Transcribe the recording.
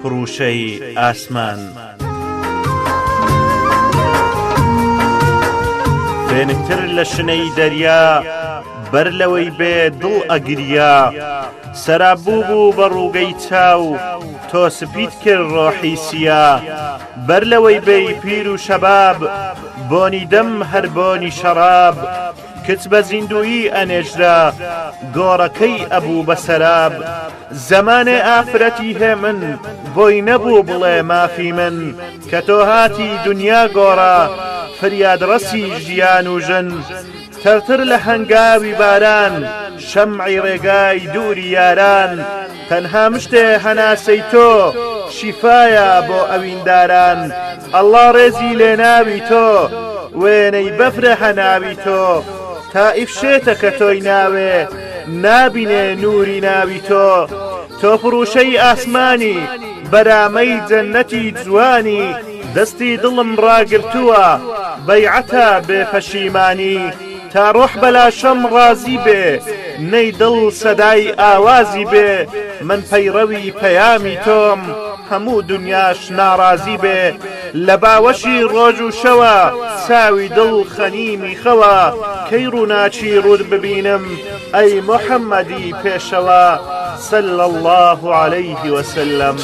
فروشەی ئاسمان. فێنکتر لە شنەی دەریا بەر لەوەی بێ دڵ ئەگریا، سەرابوو بوو بە ڕووگەی چاو تۆ سپیت کرد ڕۆحی سیا، بەر لەوەی بێی پیر و شەباب بۆنی دەم هەر بۆنی شەراب، کچ بە زیندویی ئەنێژرا گۆڕەکەی ئەبوو بە سەراب، زەمانێ ئافرەتی هێ من بۆی نەبوو بڵێ مافی من، کە تۆ هاتی دنیا گۆڕا فریادڕەسی ژیان و ژن، تەرتر لە هەنگاوی باران شەمعی ڕێگای دووری یاران، تەنها مشتێ هەناسەی تۆ شیفایە بۆ ئەوینداران، ئەڵڵا ڕێزی لێناوی تۆ وێنەی بەفرە هەناوی تۆ، تا ئیفشێتە کە تۆی ناوێ نابینێ نووری ناوی تۆ، تۆ فروشەی ئاسمانی بەرامەی جەننەتی جوانی، دەستی دڵم ڕاگرتووە بەیعەتە بێ پەشیمانی، تا ڕۆح بەلاشەم ڕازی بێ نەی دڵ سەدای ئاوازی بێ، من پەیڕەوی پەیامی تۆم هەموو دنیاش ناڕازی بێ، لە باوەشی ڕۆژ و شەوە ساوی دڵ خەنیمی خەوە، کەی ڕووناچی ڕوود ببینم ئەی محەممەدی پێشەوە صلى الله عليه وسلم.